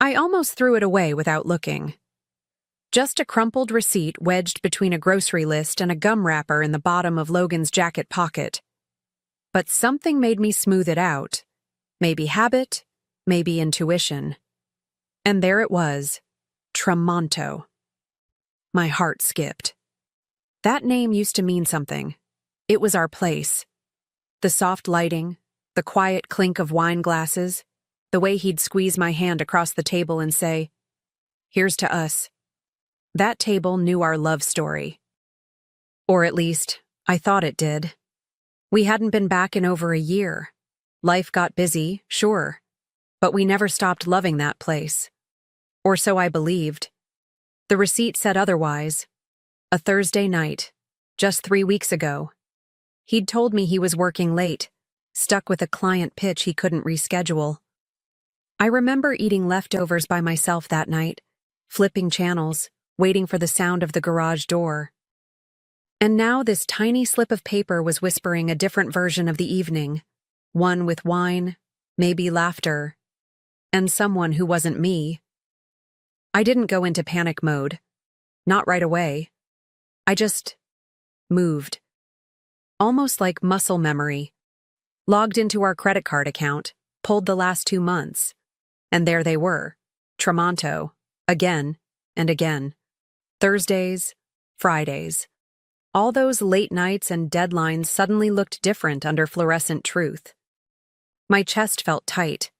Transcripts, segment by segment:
I almost threw it away without looking. Just a crumpled receipt wedged between a grocery list and a gum wrapper in the bottom of Logan's jacket pocket. But something made me smooth it out. Maybe habit, maybe intuition. And there it was, Tramonto. My heart skipped. That name used to mean something. It was our place. The soft lighting, the quiet clink of wine glasses, the way he'd squeeze my hand across the table and say, "Here's to us." That table knew our love story. Or at least, I thought it did. We hadn't been back in over a year. Life got busy, sure, but we never stopped loving that place. Or so I believed. The receipt said otherwise. A Thursday night, just 3 weeks ago. He'd told me he was working late, stuck with a client pitch he couldn't reschedule. I remember eating leftovers by myself that night, flipping channels, waiting for the sound of the garage door. And now this tiny slip of paper was whispering a different version of the evening, one with wine, maybe laughter, and someone who wasn't me. I didn't go into panic mode. Not right away. I just moved. Almost like muscle memory. Logged into our credit card account, pulled the last 2 months, and there they were, Tramonto, again and again. Thursdays, Fridays. All those late nights and deadlines suddenly looked different under fluorescent truth. My chest felt tight,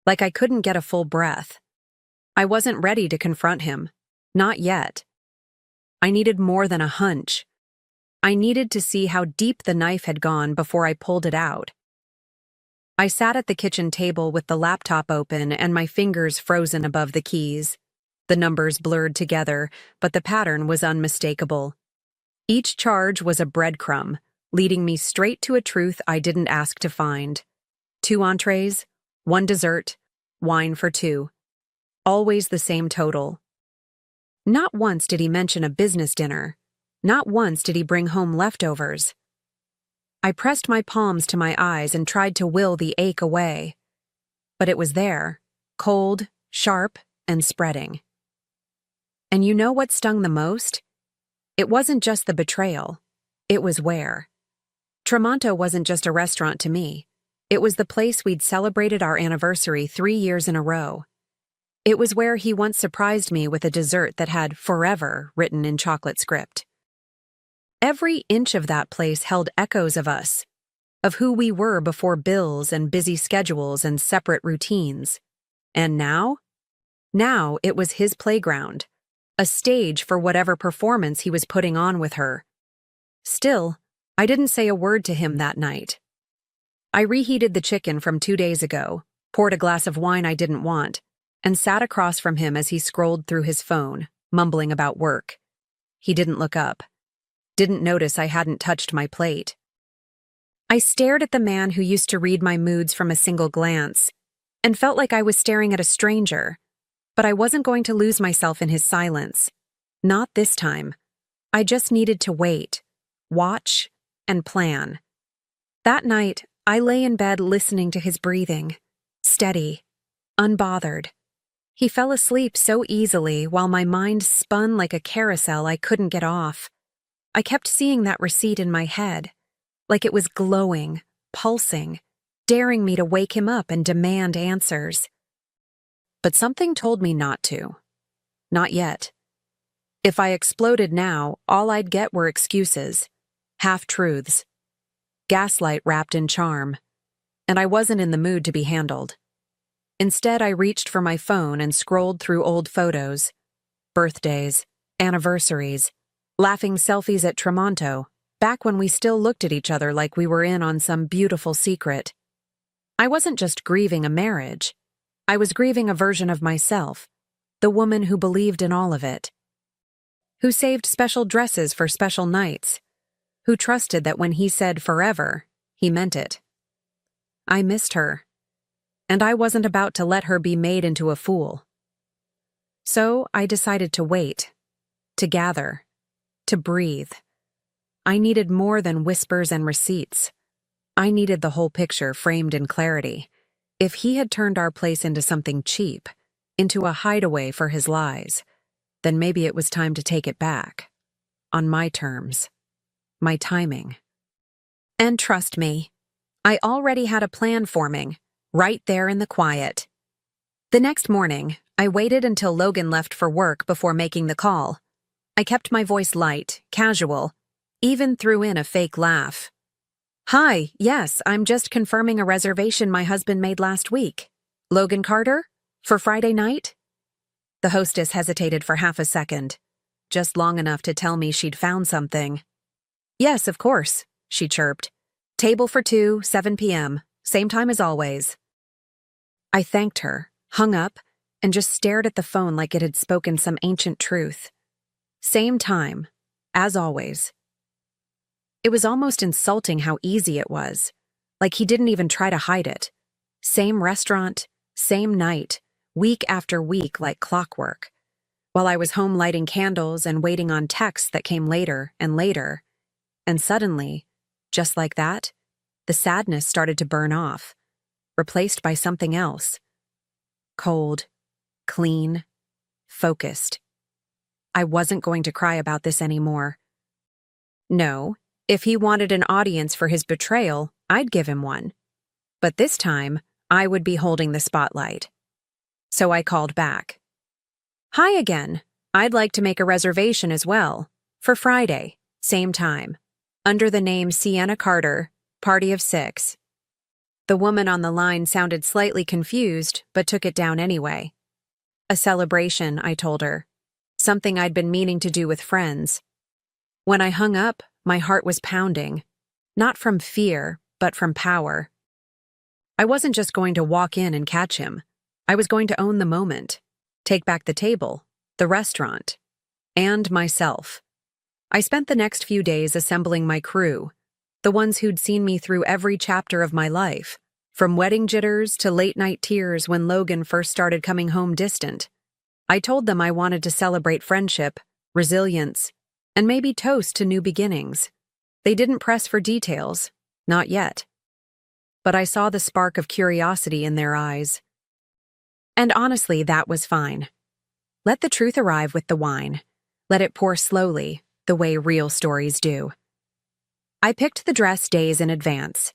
like I couldn't get a full breath. I wasn't ready to confront him. Not yet. I needed more than a hunch. I needed to see how deep the knife had gone before I pulled it out. I sat at the kitchen table with the laptop open and my fingers frozen above the keys. The numbers blurred together, but the pattern was unmistakable. Each charge was a breadcrumb, leading me straight to a truth I didn't ask to find. 2 entrees, 1 dessert, wine for 2. Always the same total. Not once did he mention a business dinner. Not once did he bring home leftovers. I pressed my palms to my eyes and tried to will the ache away. But it was there, cold, sharp, and spreading. And you know what stung the most? It wasn't just the betrayal. It was where. Tramonto wasn't just a restaurant to me. It was the place we'd celebrated our anniversary 3 years in a row. It was where he once surprised me with a dessert that had "forever" written in chocolate script. Every inch of that place held echoes of us, of who we were before bills and busy schedules and separate routines. And now? Now it was his playground, a stage for whatever performance he was putting on with her. Still, I didn't say a word to him that night. I reheated the chicken from 2 days ago, poured a glass of wine I didn't want, and sat across from him as he scrolled through his phone, mumbling about work. He didn't look up. Didn't notice I hadn't touched my plate. I stared at the man who used to read my moods from a single glance, and felt like I was staring at a stranger. But I wasn't going to lose myself in his silence. Not this time. I just needed to wait, watch, and plan. That night, I lay in bed listening to his breathing, steady, unbothered. He fell asleep so easily while my mind spun like a carousel I couldn't get off. I kept seeing that receipt in my head, like it was glowing, pulsing, daring me to wake him up and demand answers. But something told me not to. Not yet. If I exploded now, all I'd get were excuses, half-truths, gaslight wrapped in charm, and I wasn't in the mood to be handled. Instead, I reached for my phone and scrolled through old photos, birthdays, anniversaries, laughing selfies at Tramonto, back when we still looked at each other like we were in on some beautiful secret. I wasn't just grieving a marriage. I was grieving a version of myself, the woman who believed in all of it, who saved special dresses for special nights, who trusted that when he said forever, he meant it. I missed her, and I wasn't about to let her be made into a fool. So I decided to wait, to gather, to breathe. I needed more than whispers and receipts. I needed the whole picture framed in clarity. If he had turned our place into something cheap, into a hideaway for his lies, then maybe it was time to take it back. On my terms. My timing. And trust me, I already had a plan forming, right there in the quiet. The next morning, I waited until Logan left for work before making the call. I kept my voice light, casual, even threw in a fake laugh. Hi, yes, I'm just confirming a reservation my husband made last week. Logan Carter? For Friday night? The hostess hesitated for half a second, just long enough to tell me she'd found something. Yes, of course, she chirped. Table for 2, 7 p.m., same time as always. I thanked her, hung up, and just stared at the phone like it had spoken some ancient truth. Same time, as always. It was almost insulting how easy it was, like he didn't even try to hide it. Same restaurant, same night, week after week like clockwork. While I was home lighting candles and waiting on texts that came later and later. And suddenly, just like that, the sadness started to burn off, replaced by something else. Cold, clean, focused. I wasn't going to cry about this anymore. No, if he wanted an audience for his betrayal, I'd give him one. But this time, I would be holding the spotlight. So I called back. Hi again. I'd like to make a reservation as well, for Friday, same time, under the name Sienna Carter, party of 6. The woman on the line sounded slightly confused, but took it down anyway. A celebration, I told her. Something I'd been meaning to do with friends. When I hung up, my heart was pounding. Not from fear, but from power. I wasn't just going to walk in and catch him. I was going to own the moment, take back the table, the restaurant, and myself. I spent the next few days assembling my crew, the ones who'd seen me through every chapter of my life, from wedding jitters to late-night tears when Logan first started coming home distant. I told them I wanted to celebrate friendship, resilience, and maybe toast to new beginnings. They didn't press for details, not yet. But I saw the spark of curiosity in their eyes. And honestly, that was fine. Let the truth arrive with the wine. Let it pour slowly, the way real stories do. I picked the dress days in advance.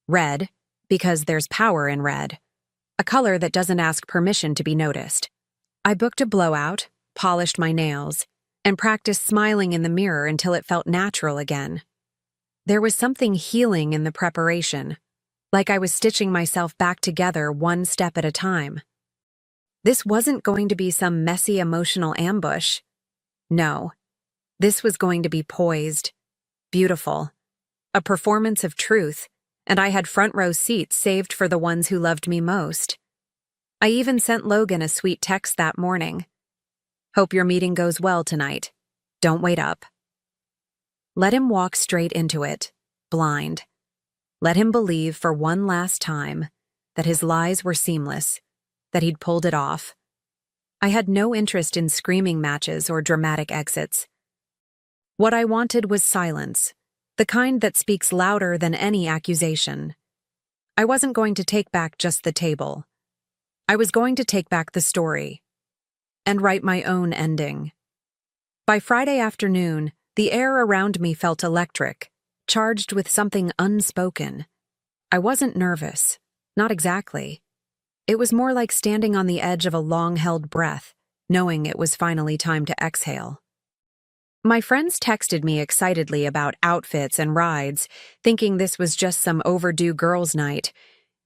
Red, because there's power in red. A color that doesn't ask permission to be noticed. I booked a blowout, polished my nails, and practiced smiling in the mirror until it felt natural again. There was something healing in the preparation, like I was stitching myself back together one step at a time. This wasn't going to be some messy emotional ambush. No, this was going to be poised, beautiful, a performance of truth, and I had front row seats saved for the ones who loved me most. I even sent Logan a sweet text that morning. Hope your meeting goes well tonight. Don't wait up. Let him walk straight into it, blind. Let him believe for one last time that his lies were seamless, that he'd pulled it off. I had no interest in screaming matches or dramatic exits. What I wanted was silence, the kind that speaks louder than any accusation. I wasn't going to take back just the table. I was going to take back the story and write my own ending. By Friday afternoon, the air around me felt electric, charged with something unspoken. I wasn't nervous, not exactly. It was more like standing on the edge of a long-held breath, knowing it was finally time to exhale. My friends texted me excitedly about outfits and rides, thinking this was just some overdue girls' night,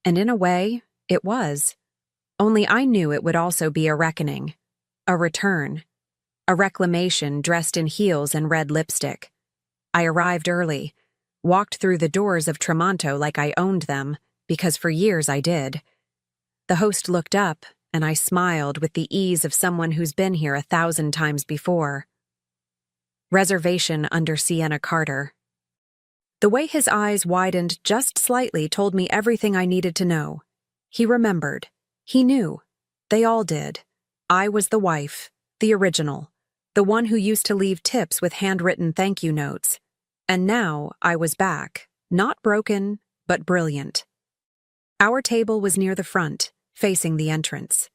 and in a way, it was. Only I knew it would also be a reckoning, a return, a reclamation dressed in heels and red lipstick. I arrived early, walked through the doors of Tremonto like I owned them, because for years I did. The host looked up, and I smiled with the ease of someone who's been here 1,000 times before. Reservation under Sienna Carter. The way his eyes widened just slightly told me everything I needed to know. He remembered. He knew. They all did. I was the wife, the original, the one who used to leave tips with handwritten thank you notes. And now I was back, not broken, but brilliant. Our table was near the front, facing the entrance.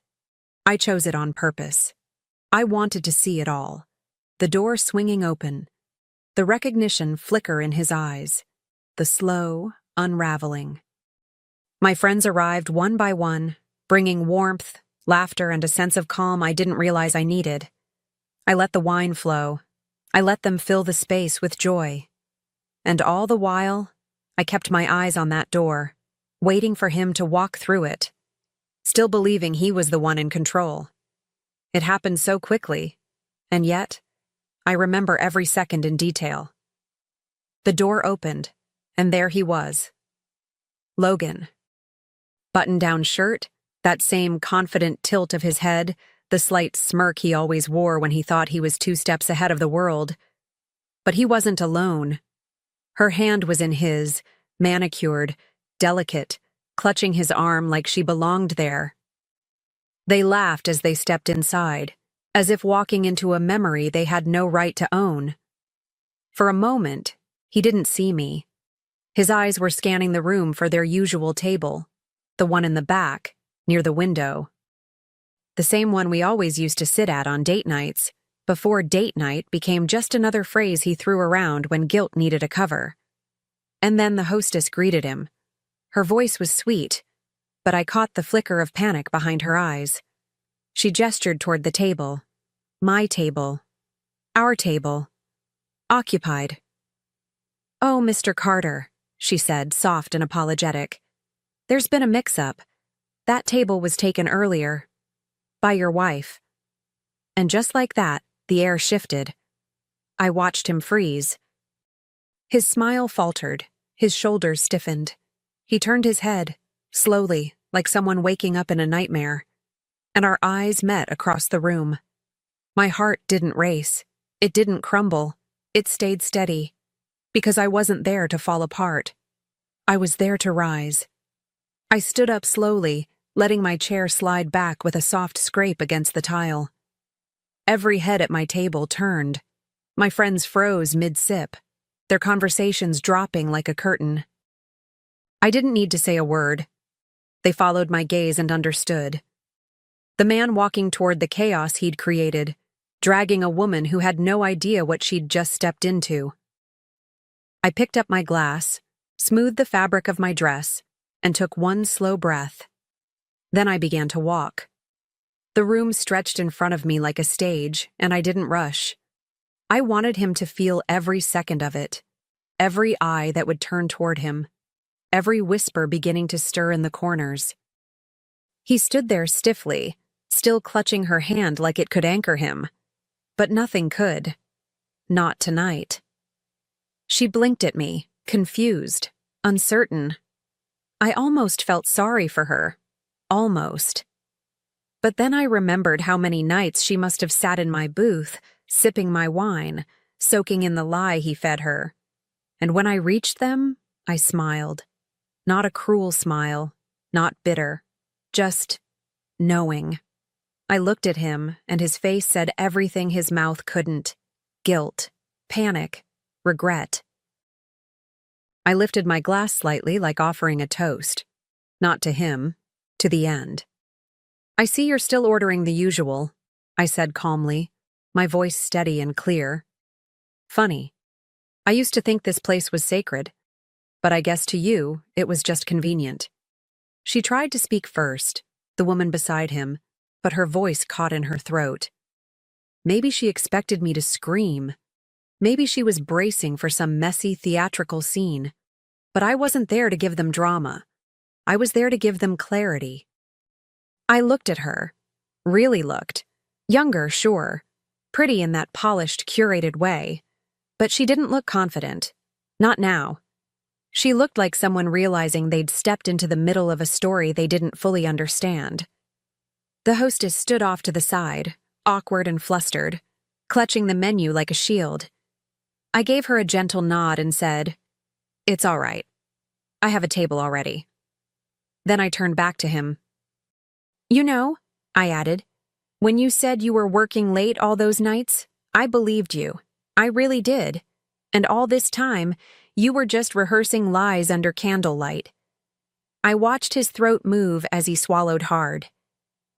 I chose it on purpose. I wanted to see it all. The door swinging open, the recognition flicker in his eyes, the slow unraveling. My friends arrived one by one, bringing warmth, laughter, and a sense of calm I didn't realize I needed. I let the wine flow. I let them fill the space with joy. And all the while, I kept my eyes on that door, waiting for him to walk through it, still believing he was the one in control. It happened so quickly, and yet, I remember every second in detail. The door opened, and there he was. Logan. Button-down shirt, that same confident tilt of his head, the slight smirk he always wore when he thought he was 2 steps ahead of the world. But he wasn't alone. Her hand was in his, manicured, delicate, clutching his arm like she belonged there. They laughed as they stepped inside, as if walking into a memory they had no right to own. For a moment, he didn't see me. His eyes were scanning the room for their usual table, the one in the back, near the window. The same one we always used to sit at on date nights, before date night became just another phrase he threw around when guilt needed a cover. And then the hostess greeted him. Her voice was sweet, but I caught the flicker of panic behind her eyes. She gestured toward the table. My table. Our table. Occupied. "Oh, Mr. Carter," she said, soft and apologetic. "There's been a mix-up. That table was taken earlier. By your wife." And just like that, the air shifted. I watched him freeze. His smile faltered, his shoulders stiffened. He turned his head, slowly, like someone waking up in a nightmare. And our eyes met across the room. My heart didn't race. It didn't crumble. It stayed steady. Because I wasn't there to fall apart. I was there to rise. I stood up slowly, letting my chair slide back with a soft scrape against the tile. Every head at my table turned. My friends froze mid-sip, their conversations dropping like a curtain. I didn't need to say a word. They followed my gaze and understood. The man walking toward the chaos he'd created, dragging a woman who had no idea what she'd just stepped into. I picked up my glass, smoothed the fabric of my dress, and took one slow breath. Then I began to walk. The room stretched in front of me like a stage, and I didn't rush. I wanted him to feel every second of it, every eye that would turn toward him, every whisper beginning to stir in the corners. He stood there stiffly, still clutching her hand like it could anchor him. But nothing could. Not tonight. She blinked at me, confused, uncertain. I almost felt sorry for her. Almost. But then I remembered how many nights she must have sat in my booth, sipping my wine, soaking in the lie he fed her. And when I reached them, I smiled. Not a cruel smile, not bitter, just knowing. I looked at him, and his face said everything his mouth couldn't. Guilt, panic, regret. I lifted my glass slightly like offering a toast. Not to him, to the end. "I see you're still ordering the usual," I said calmly, my voice steady and clear. "Funny. I used to think this place was sacred, but I guess to you, it was just convenient." She tried to speak first, the woman beside him, but her voice caught in her throat. Maybe she expected me to scream. Maybe she was bracing for some messy theatrical scene. But I wasn't there to give them drama. I was there to give them clarity. I looked at her. Really looked. Younger, sure. Pretty in that polished, curated way. But she didn't look confident. Not now. She looked like someone realizing they'd stepped into the middle of a story they didn't fully understand. The hostess stood off to the side, awkward and flustered, clutching the menu like a shield. I gave her a gentle nod and said, "It's all right. I have a table already." Then I turned back to him. "You know," I added, "when you said you were working late all those nights, I believed you. I really did. And all this time, you were just rehearsing lies under candlelight." I watched his throat move as he swallowed hard.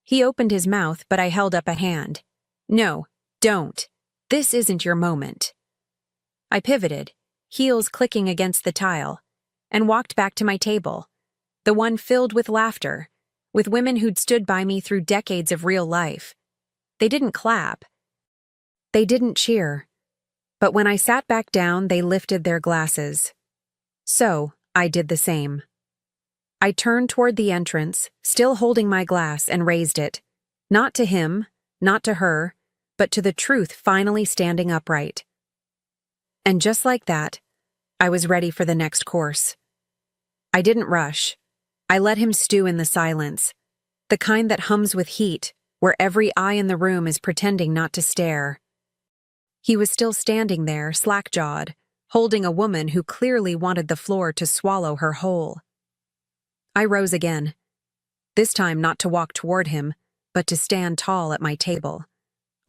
He opened his mouth, but I held up a hand. No, don't. This isn't your moment. I pivoted, heels clicking against the tile, and walked back to my table, the one filled with laughter, with women who'd stood by me through decades of real life. They didn't clap. They didn't cheer. But when I sat back down, they lifted their glasses. So, I did the same. I turned toward the entrance, still holding my glass, and raised it. Not to him, not to her, but to the truth finally standing upright. And just like that, I was ready for the next course. I didn't rush. I let him stew in the silence, the kind that hums with heat, where every eye in the room is pretending not to stare. He was still standing there, slack-jawed, holding a woman who clearly wanted the floor to swallow her whole. I rose again, this time not to walk toward him, but to stand tall at my table.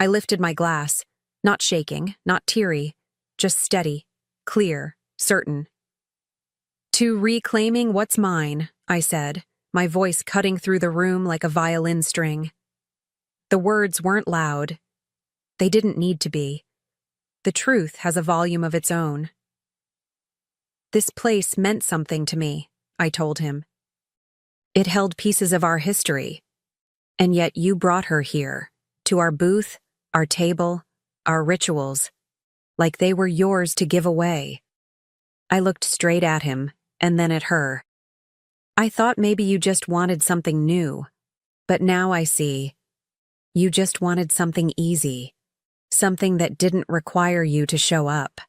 I lifted my glass, not shaking, not teary, just steady, clear, certain. To reclaiming what's mine, I said, my voice cutting through the room like a violin string. The words weren't loud. They didn't need to be. The truth has a volume of its own. This place meant something to me, I told him. It held pieces of our history. And yet you brought her here, to our booth, our table, our rituals, like they were yours to give away. I looked straight at him, and then at her. I thought maybe you just wanted something new, but now I see. You just wanted something easy, something that didn't require you to show up.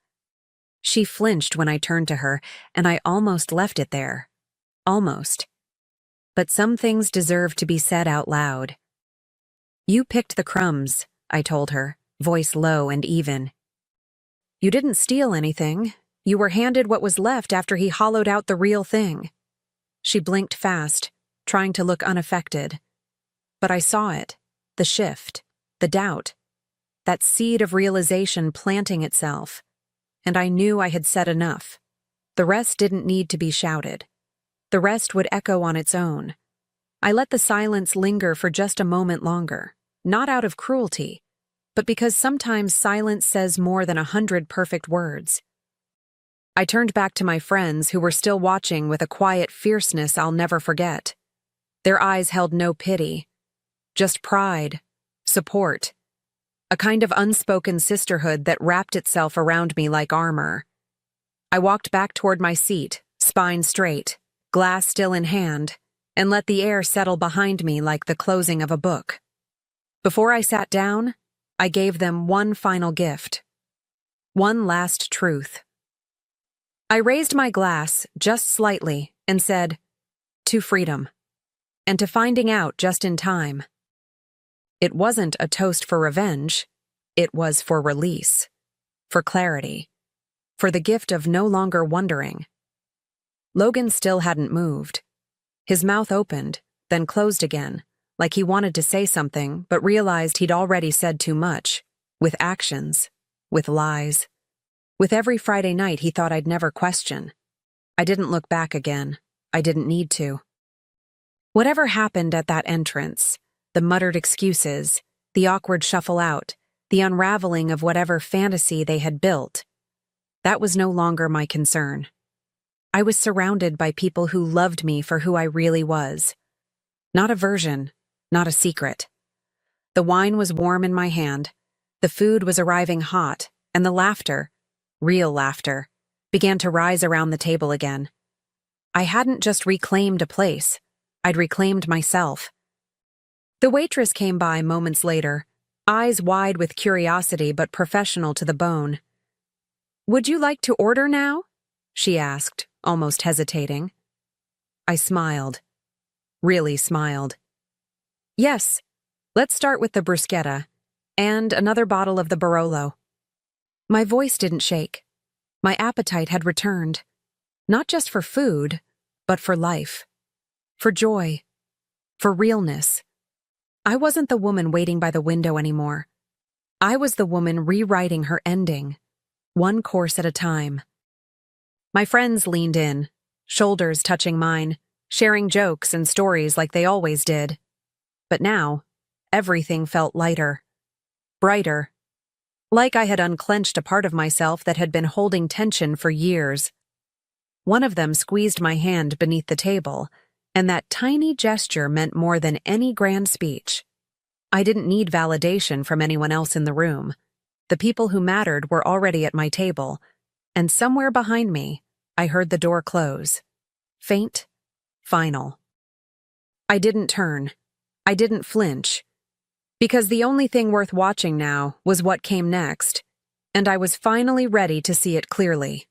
She flinched when I turned to her, and I almost left it there. Almost. But some things deserve to be said out loud. You picked the crumbs, I told her, voice low and even. You didn't steal anything. You were handed what was left after he hollowed out the real thing. She blinked fast, trying to look unaffected. But I saw it, the shift, the doubt, that seed of realization planting itself, and I knew I had said enough. The rest didn't need to be shouted. The rest would echo on its own. I let the silence linger for just a moment longer, not out of cruelty, but because sometimes silence says more than 100 perfect words. I turned back to my friends who were still watching with a quiet fierceness I'll never forget. Their eyes held no pity, just pride, support, a kind of unspoken sisterhood that wrapped itself around me like armor. I walked back toward my seat, spine straight, glass still in hand, and let the air settle behind me like the closing of a book. Before I sat down, I gave them one final gift. One last truth. I raised my glass just slightly and said, to freedom, and to finding out just in time. It wasn't a toast for revenge, it was for release, for clarity, for the gift of no longer wondering. Logan still hadn't moved. His mouth opened, then closed again, like he wanted to say something but realized he'd already said too much, with actions, with lies. With every Friday night he thought I'd never question. I didn't look back again. I didn't need to. Whatever happened at that entrance, the muttered excuses, the awkward shuffle out, the unraveling of whatever fantasy they had built, that was no longer my concern. I was surrounded by people who loved me for who I really was. Not a version, not a secret. The wine was warm in my hand, the food was arriving hot, and the laughter, real laughter, began to rise around the table again. I hadn't just reclaimed a place, I'd reclaimed myself. The waitress came by moments later, eyes wide with curiosity but professional to the bone. "Would you like to order now?" she asked, almost hesitating. I smiled. Really smiled. "Yes, let's start with the bruschetta, and another bottle of the Barolo." My voice didn't shake. My appetite had returned. Not just for food, but for life. For joy. For realness. I wasn't the woman waiting by the window anymore. I was the woman rewriting her ending, one course at a time. My friends leaned in, shoulders touching mine, sharing jokes and stories like they always did. but now, everything felt lighter, brighter, like I had unclenched a part of myself that had been holding tension for years. One of them squeezed my hand beneath the table, and that tiny gesture meant more than any grand speech. I didn't need validation from anyone else in the room. The people who mattered were already at my table, and somewhere behind me, I heard the door close. Faint, final. I didn't turn. I didn't flinch. Because the only thing worth watching now was what came next, and I was finally ready to see it clearly.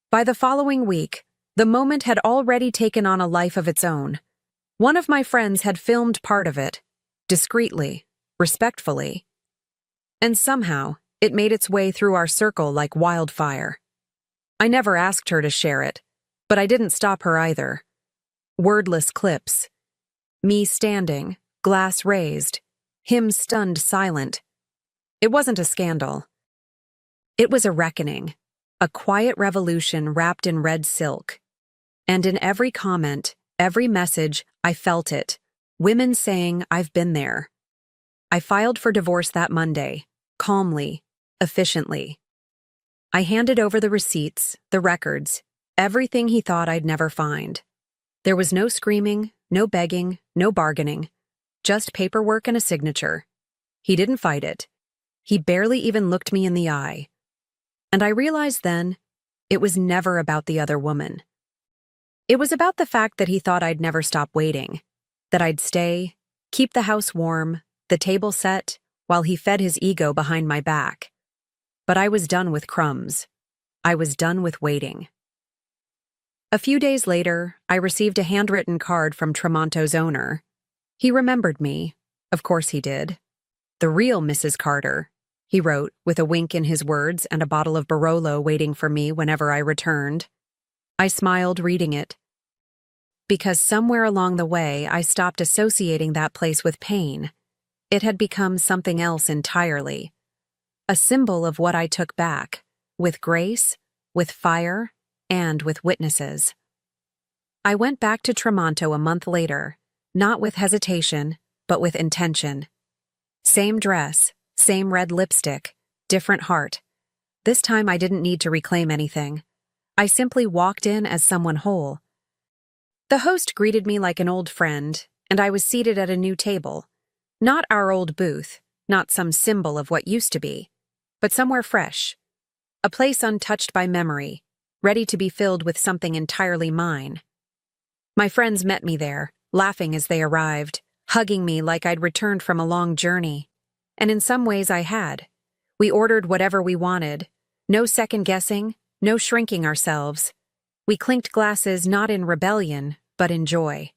By the following week, the moment had already taken on a life of its own. One of my friends had filmed part of it, discreetly, respectfully, and somehow it made its way through our circle like wildfire. I never asked her to share it, but I didn't stop her either. Wordless clips. Me standing, glass raised, him stunned silent. It wasn't a scandal. It was a reckoning, a quiet revolution wrapped in red silk. And in every comment, every message, I felt it. Women saying, "I've been there." I filed for divorce that Monday, calmly, efficiently. I handed over the receipts, the records, everything he thought I'd never find. There was no screaming, no begging, no bargaining, just paperwork and a signature. He didn't fight it. He barely even looked me in the eye. And I realized then, it was never about the other woman. It was about the fact that he thought I'd never stop waiting, that I'd stay, keep the house warm, the table set, while he fed his ego behind my back. But I was done with crumbs. I was done with waiting. A few days later, I received a handwritten card from Tremonto's owner. He remembered me. Of course he did. "The real Mrs. Carter," he wrote, with a wink in his words and a bottle of Barolo waiting for me whenever I returned. I smiled reading it. Because somewhere along the way, I stopped associating that place with pain. It had become something else entirely. A symbol of what I took back, with grace, with fire, and with witnesses. I went back to Tremonto a month later, not with hesitation, but with intention. Same dress, same red lipstick, different heart. This time I didn't need to reclaim anything. I simply walked in as someone whole. The host greeted me like an old friend, and I was seated at a new table. Not our old booth, not some symbol of what used to be, but somewhere fresh. A place untouched by memory, ready to be filled with something entirely mine. My friends met me there, laughing as they arrived, hugging me like I'd returned from a long journey. And in some ways I had. We ordered whatever we wanted. No second-guessing, no shrinking ourselves. We clinked glasses not in rebellion, but in joy.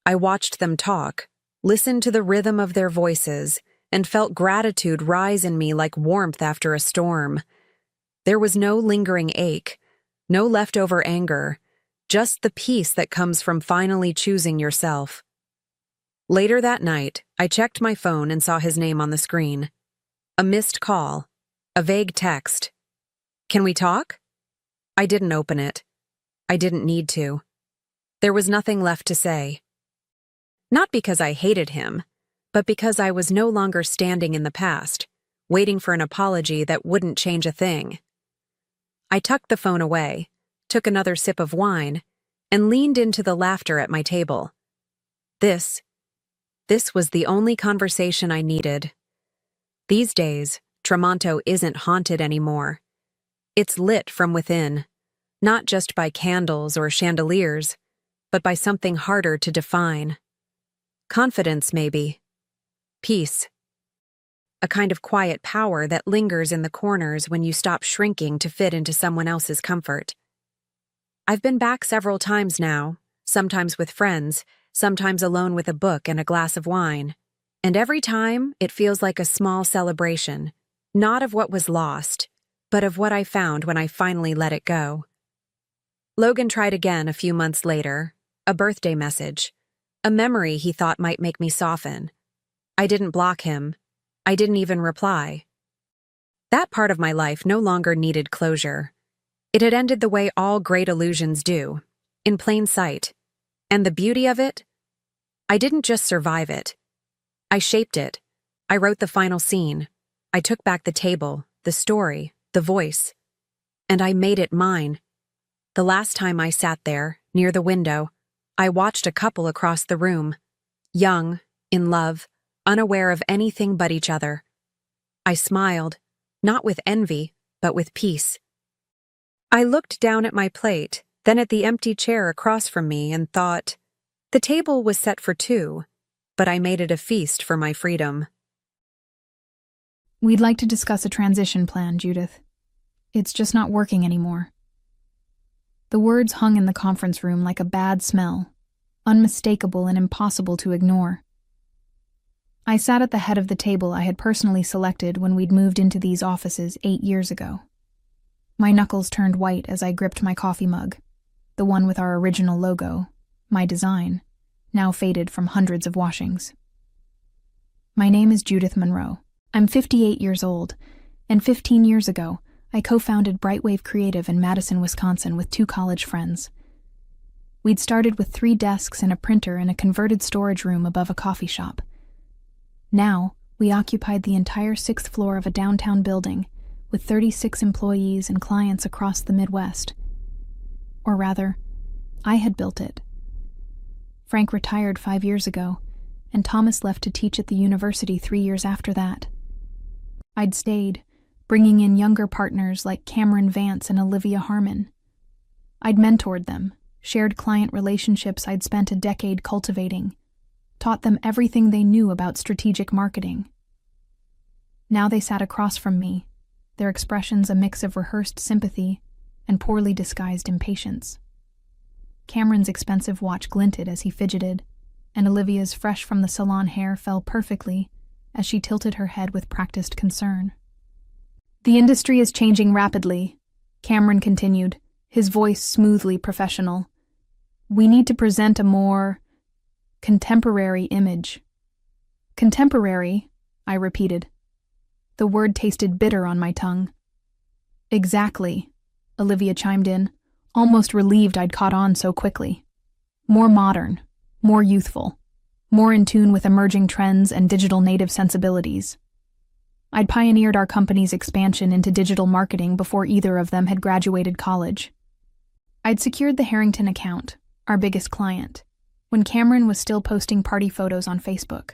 I watched them talk, listened to the rhythm of their voices, and felt gratitude rise in me like warmth after a storm. There was no lingering ache, no leftover anger, just the peace that comes from finally choosing yourself. Later that night, I checked my phone and saw his name on the screen. A missed call, a vague text. "Can we talk?" I didn't open it. I didn't need to. There was nothing left to say. Not because I hated him, but because I was no longer standing in the past, waiting for an apology that wouldn't change a thing. I tucked the phone away, took another sip of wine, and leaned into the laughter at my table. This was the only conversation I needed. These days, Tremonto isn't haunted anymore. It's lit from within, not just by candles or chandeliers, but by something harder to define. Confidence, maybe. Peace. A kind of quiet power that lingers in the corners when you stop shrinking to fit into someone else's comfort. I've been back several times now, sometimes with friends, sometimes alone with a book and a glass of wine. And every time, it feels like a small celebration, not of what was lost, but of what I found when I finally let it go. Logan tried again a few months later, a birthday message, a memory he thought might make me soften. I didn't block him. I didn't even reply. That part of my life no longer needed closure. It had ended the way all great illusions do, in plain sight. And the beauty of it? I didn't just survive it. I shaped it. I wrote the final scene. I took back the table, the story, the voice. And I made it mine. The last time I sat there, near the window, I watched a couple across the room. Young, in love, unaware of anything but each other. I smiled, not with envy, but with peace. I looked down at my plate, then at the empty chair across from me and thought, the table was set for two, but I made it a feast for my freedom. We'd like to discuss a transition plan, Judith. It's just not working anymore. The words hung in the conference room like a bad smell, unmistakable and impossible to ignore. I sat at the head of the table I had personally selected when we'd moved into these offices 8 years ago. My knuckles turned white as I gripped my coffee mug, the one with our original logo, my design, now faded from hundreds of washings. My name is Judith Monroe. I'm 58 years old, and 15 years ago, I co-founded Brightwave Creative in Madison, Wisconsin with 2 college friends. We'd started with 3 desks and a printer in a converted storage room above a coffee shop. Now, we occupied the entire 6th floor of a downtown building with 36 employees and clients across the Midwest. Or rather, I had built it. Frank retired 5 years ago, and Thomas left to teach at the university 3 years after that. I'd stayed, bringing in younger partners like Cameron Vance and Olivia Harmon. I'd mentored them, shared client relationships I'd spent a decade cultivating, taught them everything they knew about strategic marketing. Now they sat across from me, their expressions a mix of rehearsed sympathy and poorly disguised impatience. Cameron's expensive watch glinted as he fidgeted, and Olivia's fresh-from-the-salon hair fell perfectly as she tilted her head with practiced concern. The industry is changing rapidly, Cameron continued, his voice smoothly professional. We need to present a more contemporary image. Contemporary, I repeated. The word tasted bitter on my tongue. Exactly, Olivia chimed in, almost relieved I'd caught on so quickly. More modern, more youthful, more in tune with emerging trends and digital native sensibilities. I'd pioneered our company's expansion into digital marketing before either of them had graduated college. I'd secured the Harrington account, our biggest client, when Cameron was still posting party photos on Facebook.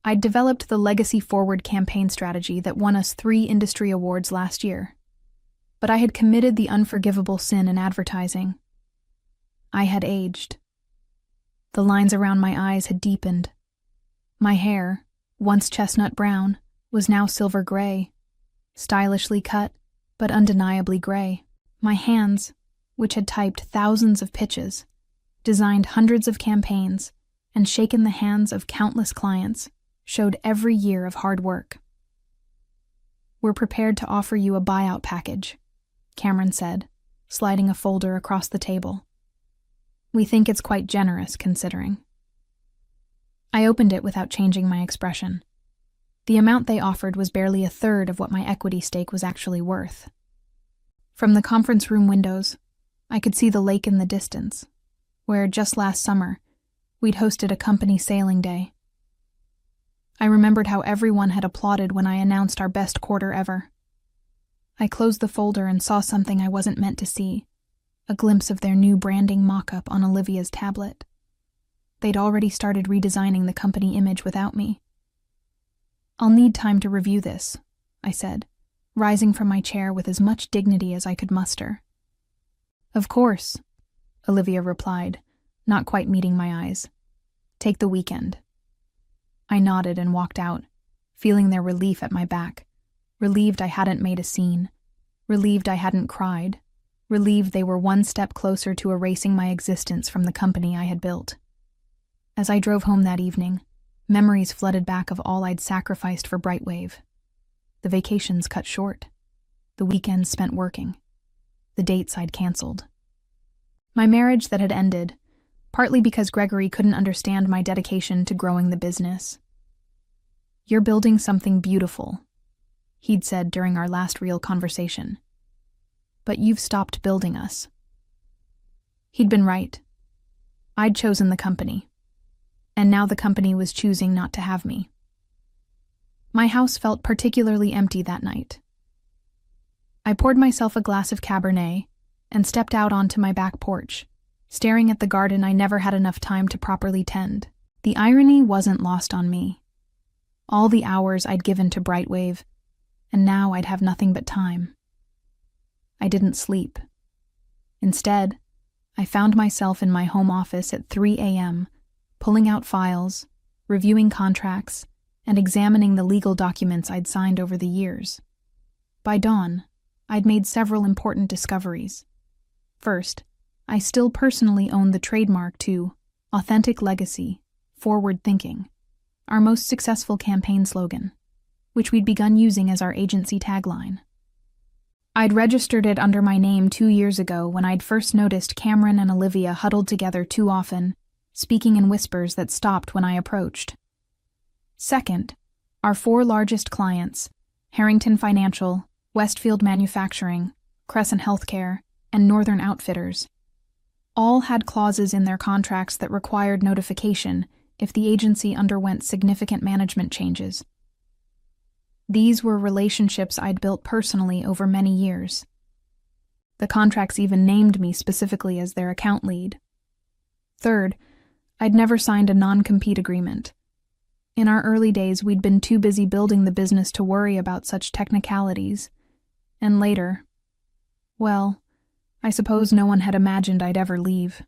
I'd developed the Legacy Forward campaign strategy that won us 3 industry awards last year. But I had committed the unforgivable sin in advertising. I had aged. The lines around my eyes had deepened. My hair, once chestnut brown, was now silver gray, stylishly cut, but undeniably gray. My hands, which had typed thousands of pitches, designed hundreds of campaigns, and shaken the hands of countless clients, showed every year of hard work. We're prepared to offer you a buyout package, Cameron said, sliding a folder across the table. We think it's quite generous, considering. I opened it without changing my expression. The amount they offered was barely a third of what my equity stake was actually worth. From the conference room windows, I could see the lake in the distance, where just last summer, we'd hosted a company sailing day. I remembered how everyone had applauded when I announced our best quarter ever. I closed the folder and saw something I wasn't meant to see, a glimpse of their new branding mock-up on Olivia's tablet. They'd already started redesigning the company image without me. I'll need time to review this, I said, rising from my chair with as much dignity as I could muster. Of course, Olivia replied, not quite meeting my eyes. Take the weekend. I nodded and walked out, feeling their relief at my back, relieved I hadn't made a scene, relieved I hadn't cried, relieved they were one step closer to erasing my existence from the company I had built. As I drove home that evening, memories flooded back of all I'd sacrificed for Brightwave. The vacations cut short, the weekends spent working, the dates I'd canceled. My marriage that had ended, partly because Gregory couldn't understand my dedication to growing the business. You're building something beautiful, he'd said during our last real conversation. But you've stopped building us. He'd been right. I'd chosen the company. and now the company was choosing not to have me. My house felt particularly empty that night. I poured myself a glass of Cabernet and stepped out onto my back porch, staring at the garden I never had enough time to properly tend. The irony wasn't lost on me. All the hours I'd given to Brightwave, and now I'd have nothing but time. I didn't sleep. Instead, I found myself in my home office at 3 a.m., pulling out files, reviewing contracts, and examining the legal documents I'd signed over the years. By dawn, I'd made several important discoveries. First, I still personally owned the trademark to Authentic Legacy, Forward Thinking, our most successful campaign slogan, which we'd begun using as our agency tagline. I'd registered it under my name 2 years ago when I'd first noticed Cameron and Olivia huddled together too often, speaking in whispers that stopped when I approached. Second, our 4 largest clients, Harrington Financial, Westfield Manufacturing, Crescent Healthcare, and Northern Outfitters, all had clauses in their contracts that required notification if the agency underwent significant management changes. These were relationships I'd built personally over many years. The contracts even named me specifically as their account lead. Third, I'd never signed a non-compete agreement. In our early days, we'd been too busy building the business to worry about such technicalities. And later, well, I suppose no one had imagined I'd ever leave.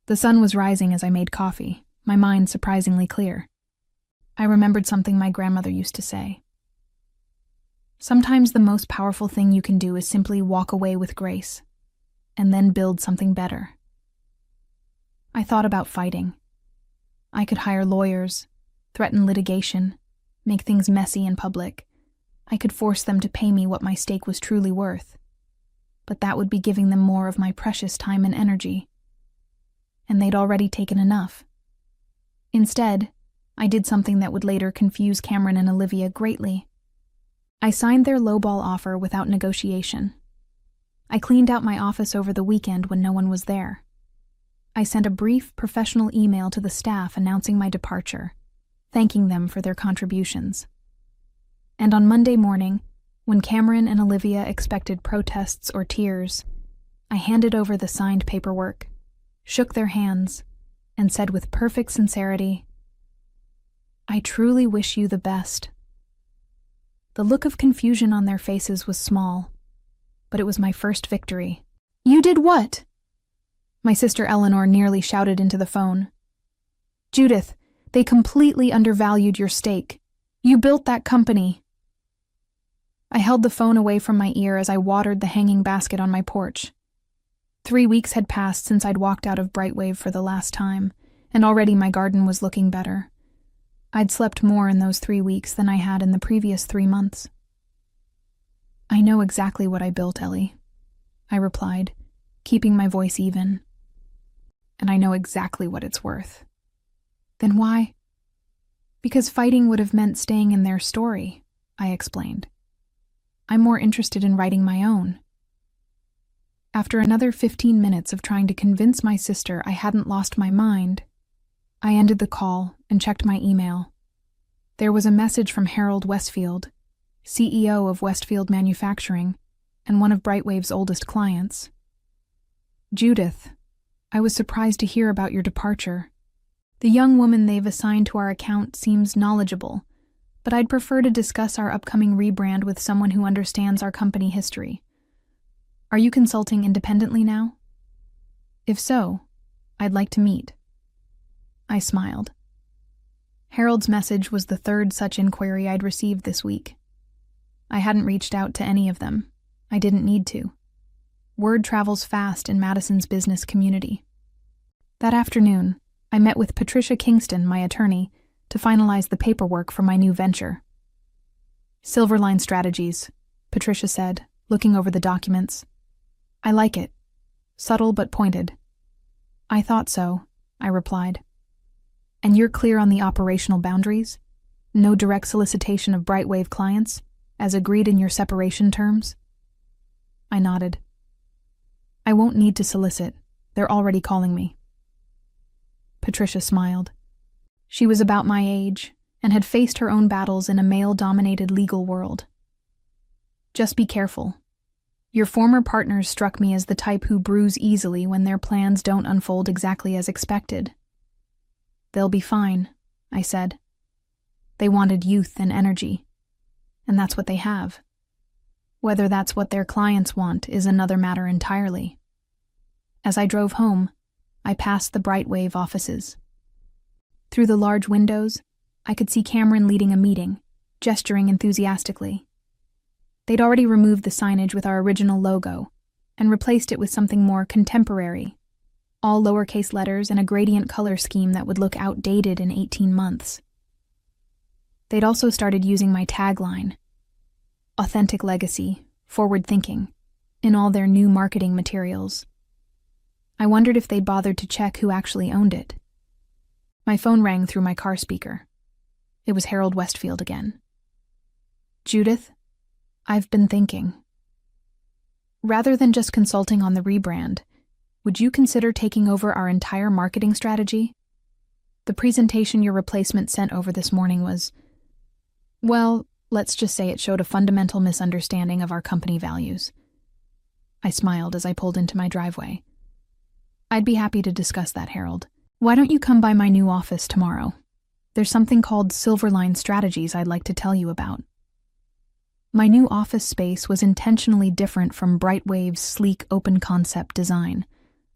The sun was rising as I made coffee, my mind surprisingly clear. I remembered something my grandmother used to say. Sometimes the most powerful thing you can do is simply walk away with grace, and then build something better. I thought about fighting. I could hire lawyers, threaten litigation, make things messy in public. I could force them to pay me what my stake was truly worth. But that would be giving them more of my precious time and energy. And they'd already taken enough. Instead, I did something that would later confuse Cameron and Olivia greatly. I signed their lowball offer without negotiation. I cleaned out my office over the weekend when no one was there. I sent a brief professional email to the staff announcing my departure, thanking them for their contributions. And on Monday morning, when Cameron and Olivia expected protests or tears, I handed over the signed paperwork, shook their hands, and said with perfect sincerity, "I truly wish you the best." The look of confusion on their faces was small, but it was my first victory. "You did what?" My sister Eleanor nearly shouted into the phone. "Judith, they completely undervalued your stake. You built that company." I held the phone away from my ear as I watered the hanging basket on my porch. 3 weeks had passed since I'd walked out of Brightwave for the last time, and already my garden was looking better. I'd slept more in those 3 weeks than I had in the previous 3 months. "I know exactly what I built, Ellie," I replied, keeping my voice even. "And I know exactly what it's worth." "Then why?" "Because fighting would have meant staying in their story," I explained. "I'm more interested in writing my own." After another 15 minutes of trying to convince my sister I hadn't lost my mind, I ended the call and checked my email. There was a message from Harold Westfield, CEO of Westfield Manufacturing and one of Brightwave's oldest clients. "Judith, I was surprised to hear about your departure. The young woman they've assigned to our account seems knowledgeable, but I'd prefer to discuss our upcoming rebrand with someone who understands our company history. Are you consulting independently now? If so, I'd like to meet." I smiled. Harold's message was the third such inquiry I'd received this week. I hadn't reached out to any of them. I didn't need to. Word travels fast in Madison's business community. That afternoon, I met with Patricia Kingston, my attorney, to finalize the paperwork for my new venture. "Silverline Strategies," Patricia said, looking over the documents. "I like it. Subtle but pointed." "I thought so," I replied. "And you're clear on the operational boundaries? No direct solicitation of Brightwave clients, as agreed in your separation terms?" I nodded. "I won't need to solicit. They're already calling me." Patricia smiled. She was about my age and had faced her own battles in a male-dominated legal world. Just be careful. Your former partners struck me as the type who bruise easily when their plans don't unfold exactly as expected. They'll be fine, I said. They wanted youth and energy, and that's what they have. Whether that's what their clients want is another matter entirely. As I drove home, I passed the Brightwave offices. Through the large windows, I could see Cameron leading a meeting, gesturing enthusiastically. They'd already removed the signage with our original logo and replaced it with something more contemporary, all lowercase letters and a gradient color scheme that would look outdated in 18 months. They'd also started using my tagline, authentic legacy, forward thinking, in all their new marketing materials. I wondered if they'd bothered to check who actually owned it. My phone rang through my car speaker. It was Harold Westfield again. Judith, I've been thinking. Rather than just consulting on the rebrand, would you consider taking over our entire marketing strategy? The presentation your replacement sent over this morning was, well, let's just say it showed a fundamental misunderstanding of our company values. I smiled as I pulled into my driveway. I'd be happy to discuss that, Harold. Why don't you come by my new office tomorrow? There's something called Silverline Strategies I'd like to tell you about. My new office space was intentionally different from Brightwave's sleek open-concept design.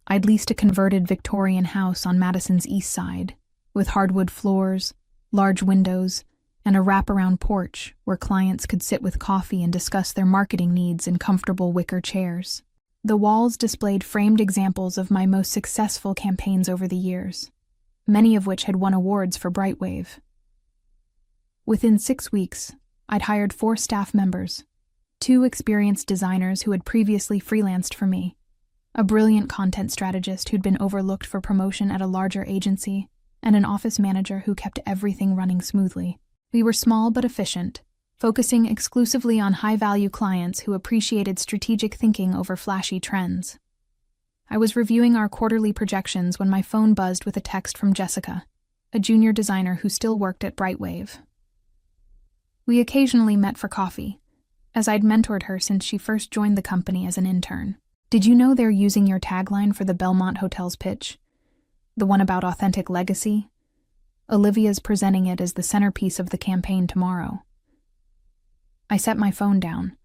I'd leased a converted Victorian house on Madison's east side, with hardwood floors, large windows, and a wraparound porch where clients could sit with coffee and discuss their marketing needs in comfortable wicker chairs. The walls displayed framed examples of my most successful campaigns over the years, many of which had won awards for Brightwave. Within 6 weeks, I'd hired 4 staff members, 2 experienced designers who had previously freelanced for me, a brilliant content strategist who'd been overlooked for promotion at a larger agency, and an office manager who kept everything running smoothly. We were small but efficient, focusing exclusively on high-value clients who appreciated strategic thinking over flashy trends. I was reviewing our quarterly projections when my phone buzzed with a text from Jessica, a junior designer who still worked at Brightwave. We occasionally met for coffee, as I'd mentored her since she first joined the company as an intern. Did you know they're using your tagline for the Belmont Hotel's pitch? The one about authentic legacy? Olivia's presenting it as the centerpiece of the campaign tomorrow. I set my phone down,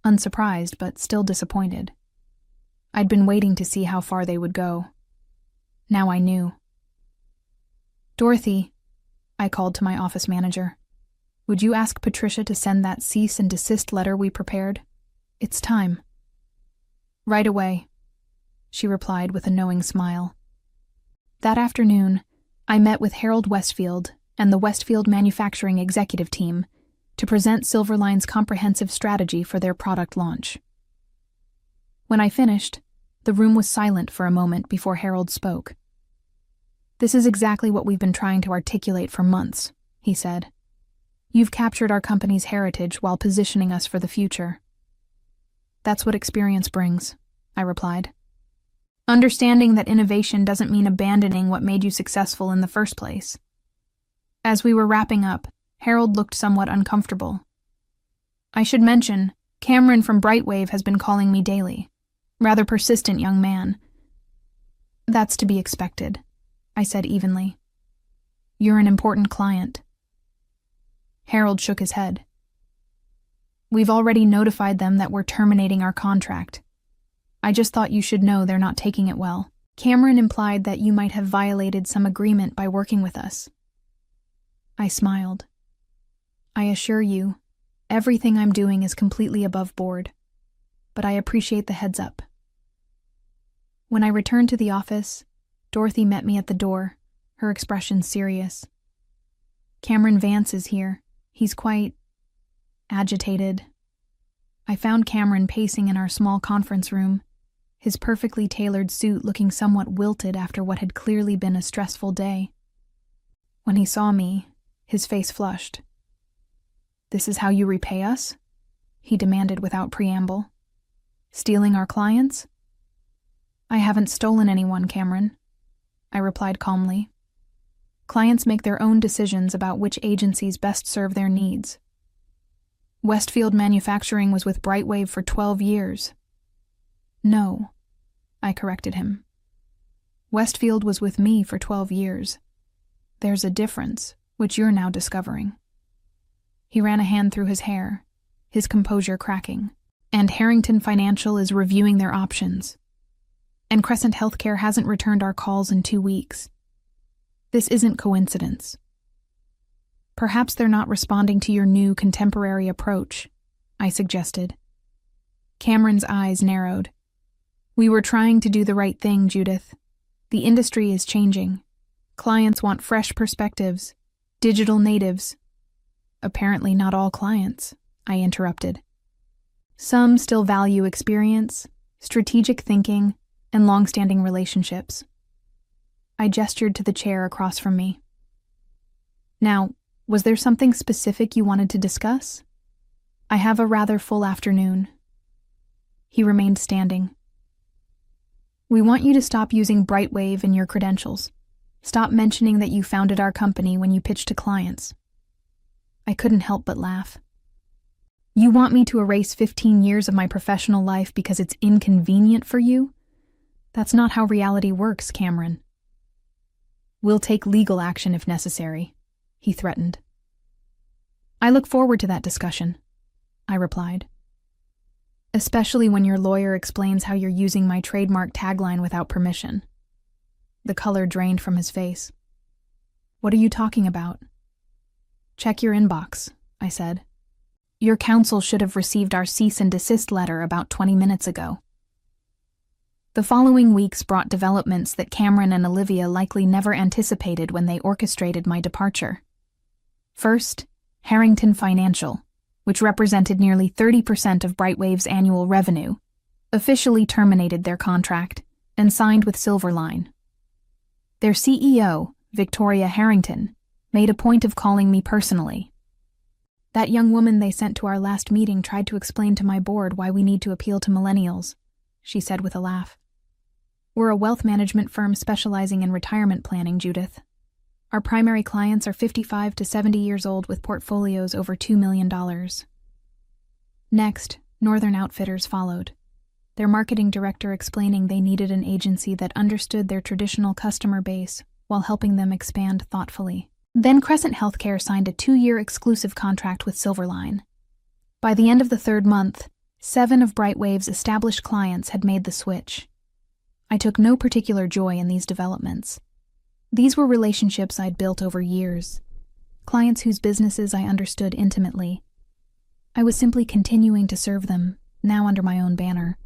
unsurprised but still disappointed. I'd been waiting to see how far they would go. Now I knew. Dorothy, I called to my office manager, would you ask Patricia to send that cease and desist letter we prepared? It's time. Right away, she replied with a knowing smile. That afternoon, I met with Harold Westfield and the Westfield Manufacturing Executive Team to present Silverline's comprehensive strategy for their product launch. When I finished, the room was silent for a moment before Harold spoke. This is exactly what we've been trying to articulate for months, he said. You've captured our company's heritage while positioning us for the future. That's what experience brings, I replied. Understanding that innovation doesn't mean abandoning what made you successful in the first place. As we were wrapping up, Harold looked somewhat uncomfortable. I should mention, Cameron from Brightwave has been calling me daily. Rather persistent young man. That's to be expected, I said evenly. You're an important client. Harold shook his head. We've already notified them that we're terminating our contract. I just thought you should know they're not taking it well. Cameron implied that you might have violated some agreement by working with us. I smiled. I assure you, everything I'm doing is completely above board, but I appreciate the heads up. When I returned to the office, Dorothy met me at the door, her expression serious. Cameron Vance is here. He's quite agitated. I found Cameron pacing in our small conference room, his perfectly tailored suit looking somewhat wilted after what had clearly been a stressful day. When he saw me, his face flushed. This is how you repay us? He demanded without preamble. Stealing our clients? I haven't stolen anyone, Cameron, I replied calmly. Clients make their own decisions about which agencies best serve their needs. Westfield Manufacturing was with Brightwave for 12 years. No, I corrected him. Westfield was with me for 12 years. There's a difference, which you're now discovering. He ran a hand through his hair, his composure cracking. And Harrington Financial is reviewing their options. And Crescent Healthcare hasn't returned our calls in 2 weeks. This isn't coincidence. Perhaps they're not responding to your new contemporary approach, I suggested. Cameron's eyes narrowed. We were trying to do the right thing, Judith. The industry is changing. Clients want fresh perspectives, digital natives. Apparently not all clients, I interrupted. Some still value experience, strategic thinking, and long-standing relationships. I gestured to the chair across from me. Now, was there something specific you wanted to discuss? I have a rather full afternoon. He remained standing. We want you to stop using Brightwave in your credentials. Stop mentioning that you founded our company when you pitch to clients. I couldn't help but laugh. You want me to erase 15 years of my professional life because it's inconvenient for you? That's not how reality works, Cameron. We'll take legal action if necessary, he threatened. I look forward to that discussion, I replied. Especially when your lawyer explains how you're using my trademark tagline without permission. The color drained from his face. What are you talking about? Check your inbox, I said. Your counsel should have received our cease and desist letter about 20 minutes ago. The following weeks brought developments that Cameron and Olivia likely never anticipated when they orchestrated my departure. First, Harrington Financial, which represented nearly 30% of Brightwave's annual revenue, officially terminated their contract and signed with Silverline. Their CEO, Victoria Harrington, made a point of calling me personally. That young woman they sent to our last meeting tried to explain to my board why we need to appeal to millennials, she said with a laugh. We're a wealth management firm specializing in retirement planning, Judith. Our primary clients are 55 to 70 years old with portfolios over $2 million. Next, Northern Outfitters followed, their marketing director explaining they needed an agency that understood their traditional customer base while helping them expand thoughtfully. Then Crescent Healthcare signed a 2-year exclusive contract with Silverline. By the end of the 3rd month, 7 of Brightwave's established clients had made the switch. I took no particular joy in these developments. These were relationships I'd built over years, clients whose businesses I understood intimately. I was simply continuing to serve them, now under my own banner.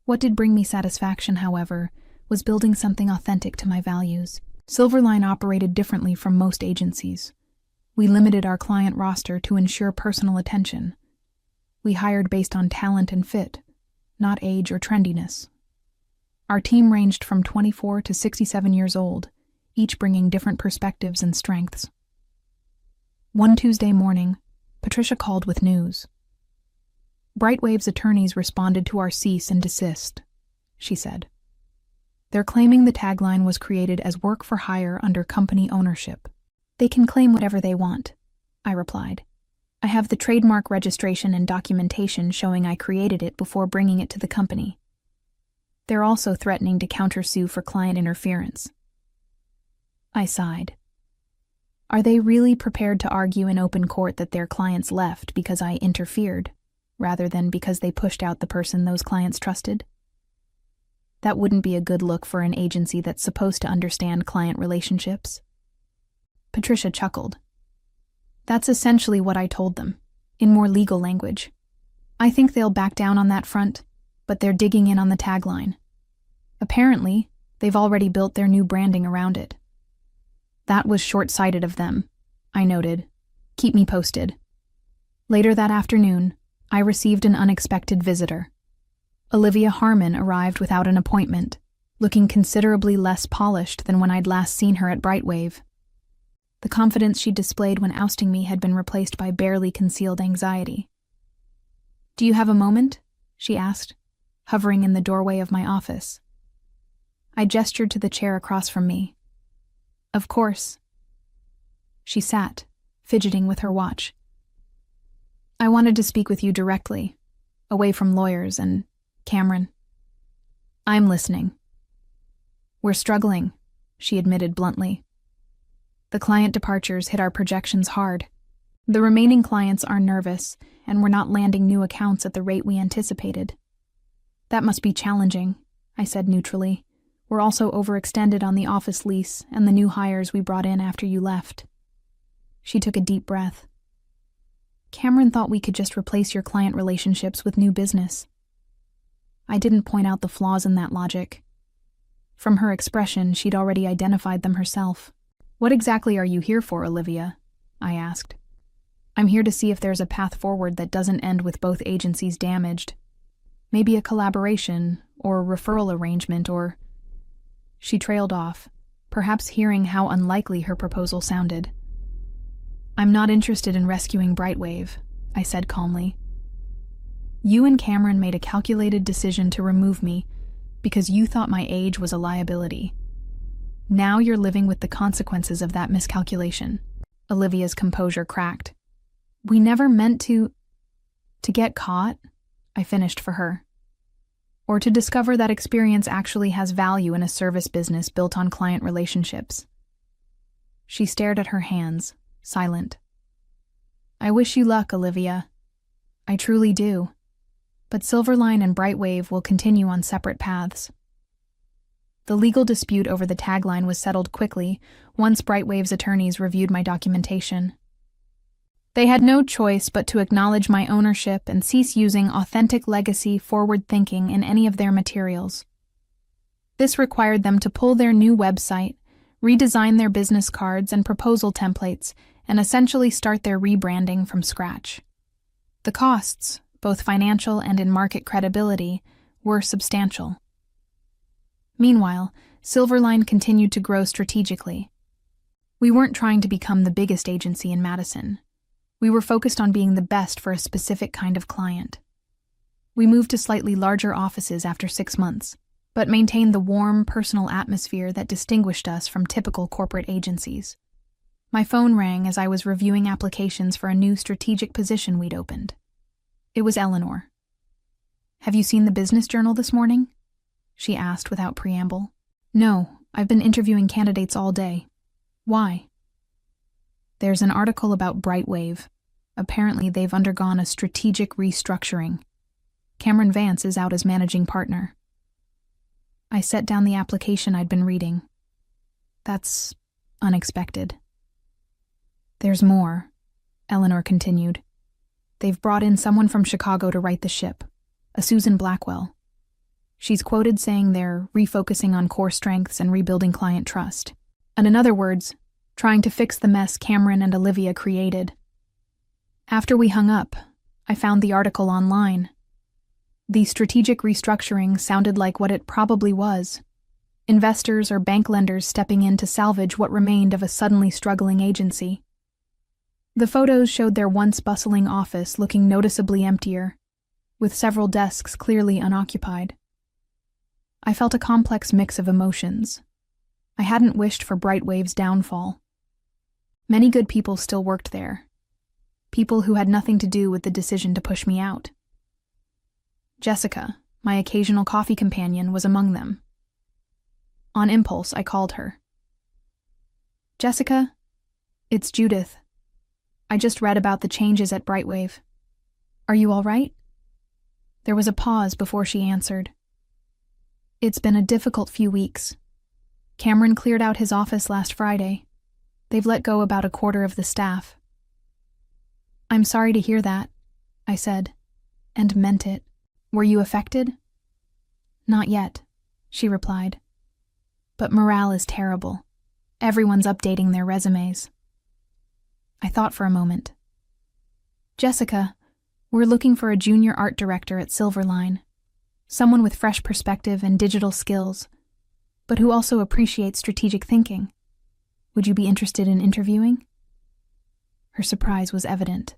What did bring me satisfaction, however, was building something authentic to my values. Silverline operated differently from most agencies. We limited our client roster to ensure personal attention. We hired based on talent and fit, not age or trendiness. Our team ranged from 24 to 67 years old, each bringing different perspectives and strengths. One Tuesday morning, Patricia called with news. Brightwave's attorneys responded to our cease and desist, she said. They're claiming the tagline was created as work for hire under company ownership. They can claim whatever they want, I replied. I have the trademark registration and documentation showing I created it before bringing it to the company. They're also threatening to countersue for client interference. I sighed. Are they really prepared to argue in open court that their clients left because I interfered, rather than because they pushed out the person those clients trusted? That wouldn't be a good look for an agency that's supposed to understand client relationships. Patricia chuckled. That's essentially what I told them, in more legal language. I think they'll back down on that front, but they're digging in on the tagline. Apparently, they've already built their new branding around it. That was short-sighted of them, I noted. Keep me posted. Later that afternoon, I received an unexpected visitor. Olivia Harmon arrived without an appointment, looking considerably less polished than when I'd last seen her at Brightwave. The confidence she displayed when ousting me had been replaced by barely concealed anxiety. Do you have a moment? She asked, hovering in the doorway of my office. I gestured to the chair across from me. Of course. She sat, fidgeting with her watch. I wanted to speak with you directly, away from lawyers and Cameron. I'm listening. We're struggling, she admitted bluntly. The client departures hit our projections hard. The remaining clients are nervous, and we're not landing new accounts at the rate we anticipated. That must be challenging, I said neutrally. We're also overextended on the office lease and the new hires we brought in after you left. She took a deep breath. Cameron thought we could just replace your client relationships with new business. I didn't point out the flaws in that logic. From her expression, she'd already identified them herself. What exactly are you here for, Olivia? I asked. I'm here to see if there's a path forward that doesn't end with both agencies damaged. Maybe a collaboration, or a referral arrangement, or... She trailed off, perhaps hearing how unlikely her proposal sounded. I'm not interested in rescuing Brightwave, I said calmly. You and Cameron made a calculated decision to remove me because you thought my age was a liability. Now you're living with the consequences of that miscalculation. Olivia's composure cracked. We never meant to get caught, I finished for her. Or to discover that experience actually has value in a service business built on client relationships. She stared at her hands, silent. I wish you luck, Olivia. I truly do. But Silverline and Brightwave will continue on separate paths. The legal dispute over the tagline was settled quickly once Brightwave's attorneys reviewed my documentation. They had no choice but to acknowledge my ownership and cease using authentic legacy forward thinking in any of their materials. This required them to pull their new website, redesign their business cards and proposal templates, and essentially start their rebranding from scratch. The costs, both financial and in market credibility, were substantial. Meanwhile, Silverline continued to grow strategically. We weren't trying to become the biggest agency in Madison. We were focused on being the best for a specific kind of client. We moved to slightly larger offices after 6 months, but maintained the warm, personal atmosphere that distinguished us from typical corporate agencies. My phone rang as I was reviewing applications for a new strategic position we'd opened. It was Eleanor. Have you seen the business journal this morning? She asked without preamble. No, I've been interviewing candidates all day. Why? There's an article about Brightwave. Apparently they've undergone a strategic restructuring. Cameron Vance is out as managing partner. I set down the application I'd been reading. That's unexpected. There's more, Eleanor continued. They've brought in someone from Chicago to right the ship, a Susan Blackwell. She's quoted saying they're refocusing on core strengths and rebuilding client trust. And in other words, trying to fix the mess Cameron and Olivia created. After we hung up, I found the article online. The strategic restructuring sounded like what it probably was. Investors or bank lenders stepping in to salvage what remained of a suddenly struggling agency. The photos showed their once bustling office looking noticeably emptier, with several desks clearly unoccupied. I felt a complex mix of emotions. I hadn't wished for Brightwave's downfall. Many good people still worked there. People who had nothing to do with the decision to push me out. Jessica, my occasional coffee companion, was among them. On impulse, I called her. Jessica, it's Judith. I just read about the changes at Brightwave. Are you all right? There was a pause before she answered. It's been a difficult few weeks. Cameron cleared out his office last Friday. They've let go about a quarter of the staff. I'm sorry to hear that, I said, and meant it. Were you affected? Not yet, she replied. But morale is terrible. Everyone's updating their resumes. I thought for a moment. Jessica, we're looking for a junior art director at Silverline. Someone with fresh perspective and digital skills, but who also appreciates strategic thinking. Would you be interested in interviewing? Her surprise was evident.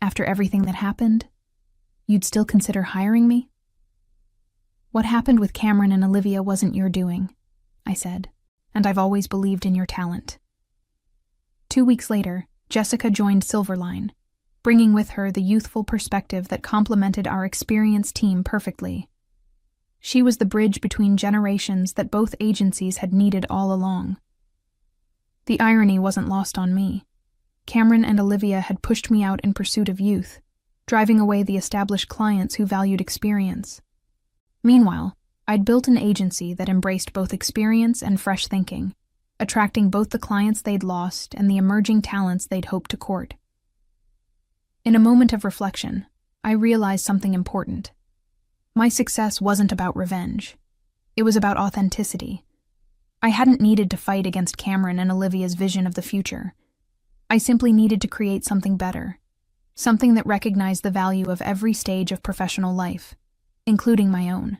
After everything that happened, you'd still consider hiring me? What happened with Cameron and Olivia wasn't your doing, I said, and I've always believed in your talent. 2 weeks later, Jessica joined Silverline, bringing with her the youthful perspective that complemented our experienced team perfectly. She was the bridge between generations that both agencies had needed all along. The irony wasn't lost on me. Cameron and Olivia had pushed me out in pursuit of youth, driving away the established clients who valued experience. Meanwhile, I'd built an agency that embraced both experience and fresh thinking, attracting both the clients they'd lost and the emerging talents they'd hoped to court. In a moment of reflection, I realized something important. My success wasn't about revenge. It was about authenticity. I hadn't needed to fight against Cameron and Olivia's vision of the future. I simply needed to create something better, something that recognized the value of every stage of professional life, including my own.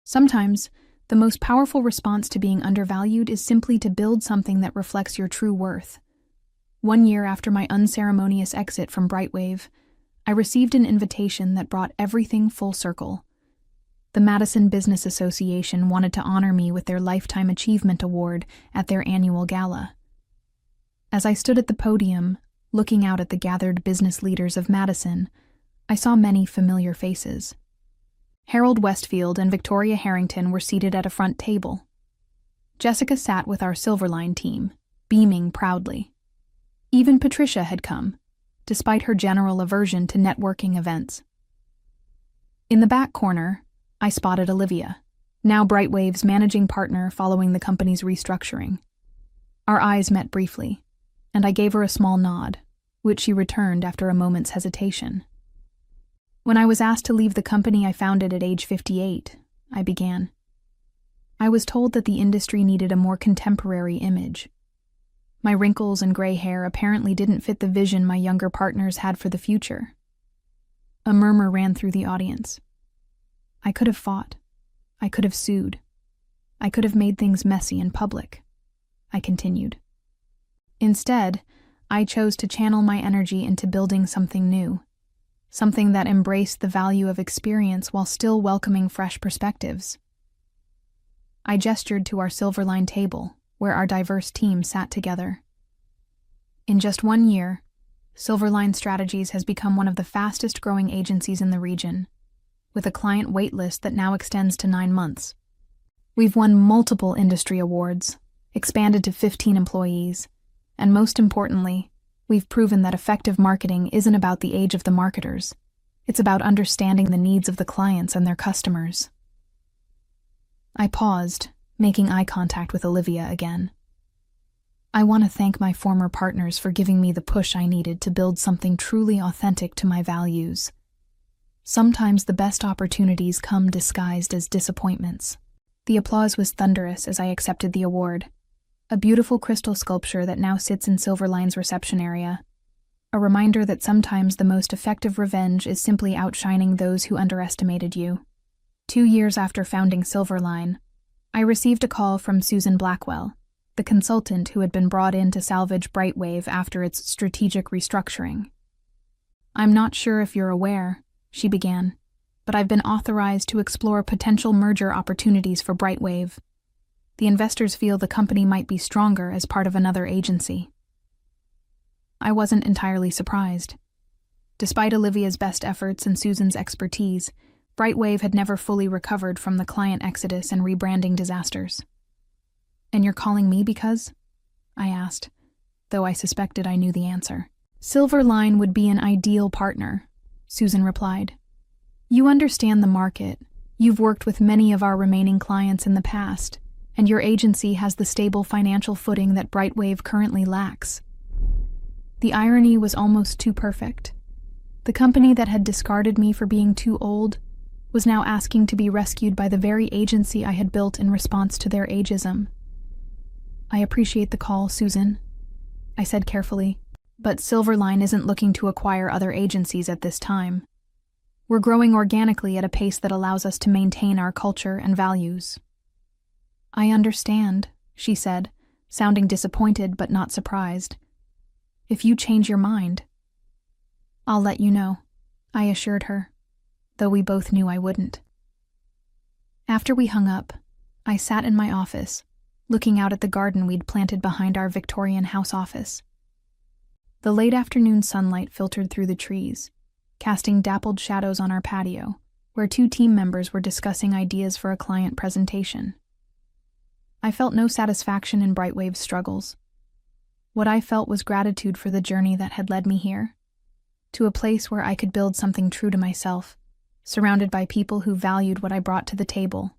Sometimes, the most powerful response to being undervalued is simply to build something that reflects your true worth. 1 year after my unceremonious exit from Brightwave, I received an invitation that brought everything full circle. The Madison Business Association wanted to honor me with their Lifetime Achievement Award at their annual gala. As I stood at the podium, looking out at the gathered business leaders of Madison, I saw many familiar faces. Harold Westfield and Victoria Harrington were seated at a front table. Jessica sat with our Silverline team, beaming proudly. Even Patricia had come, despite her general aversion to networking events. In the back corner, I spotted Olivia, now Brightwave's managing partner following the company's restructuring. Our eyes met briefly, and I gave her a small nod, which she returned after a moment's hesitation. When I was asked to leave the company I founded at age 58, I began. I was told that the industry needed a more contemporary image. My wrinkles and gray hair apparently didn't fit the vision my younger partners had for the future. A murmur ran through the audience. I could have fought. I could have sued. I could have made things messy in public. I continued. Instead, I chose to channel my energy into building something new, something that embraced the value of experience while still welcoming fresh perspectives. I gestured to our Silverline table, where our diverse team sat together. In just 1 year, Silverline Strategies has become one of the fastest-growing agencies in the region, with a client waitlist that now extends to 9 months. We've won multiple industry awards, expanded to 15 employees, and most importantly, we've proven that effective marketing isn't about the age of the marketers. It's about understanding the needs of the clients and their customers. I paused, making eye contact with Olivia again. I want to thank my former partners for giving me the push I needed to build something truly authentic to my values. Sometimes the best opportunities come disguised as disappointments. The applause was thunderous as I accepted the award, a beautiful crystal sculpture that now sits in Silverline's reception area, a reminder that sometimes the most effective revenge is simply outshining those who underestimated you. 2 years after founding Silverline, I received a call from Susan Blackwell, the consultant who had been brought in to salvage Brightwave after its strategic restructuring. "I'm not sure if you're aware," she began, "but I've been authorized to explore potential merger opportunities for Brightwave. The investors feel the company might be stronger as part of another agency." I wasn't entirely surprised. Despite Olivia's best efforts and Susan's expertise, Brightwave had never fully recovered from the client exodus and rebranding disasters. "And you're calling me because?" I asked, though I suspected I knew the answer. "Silverline would be an ideal partner," Susan replied. "You understand the market, you've worked with many of our remaining clients in the past, and your agency has the stable financial footing that Brightwave currently lacks." The irony was almost too perfect. The company that had discarded me for being too old was now asking to be rescued by the very agency I had built in response to their ageism. "I appreciate the call, Susan," I said carefully, "but Silverline isn't looking to acquire other agencies at this time. We're growing organically at a pace that allows us to maintain our culture and values." "I understand," she said, sounding disappointed but not surprised. "If you change your mind." "I'll let you know," I assured her, though we both knew I wouldn't. After we hung up, I sat in my office, looking out at the garden we'd planted behind our Victorian house office. The late afternoon sunlight filtered through the trees, casting dappled shadows on our patio, where two team members were discussing ideas for a client presentation. I felt no satisfaction in Brightwave's struggles. What I felt was gratitude for the journey that had led me here, to a place where I could build something true to myself, surrounded by people who valued what I brought to the table,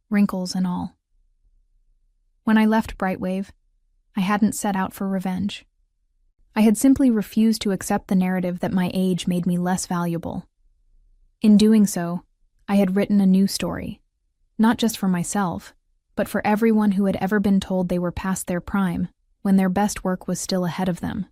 wrinkles and all. When I left Brightwave, I hadn't set out for revenge. I had simply refused to accept the narrative that my age made me less valuable. In doing so, I had written a new story, not just for myself, but for everyone who had ever been told they were past their prime when their best work was still ahead of them.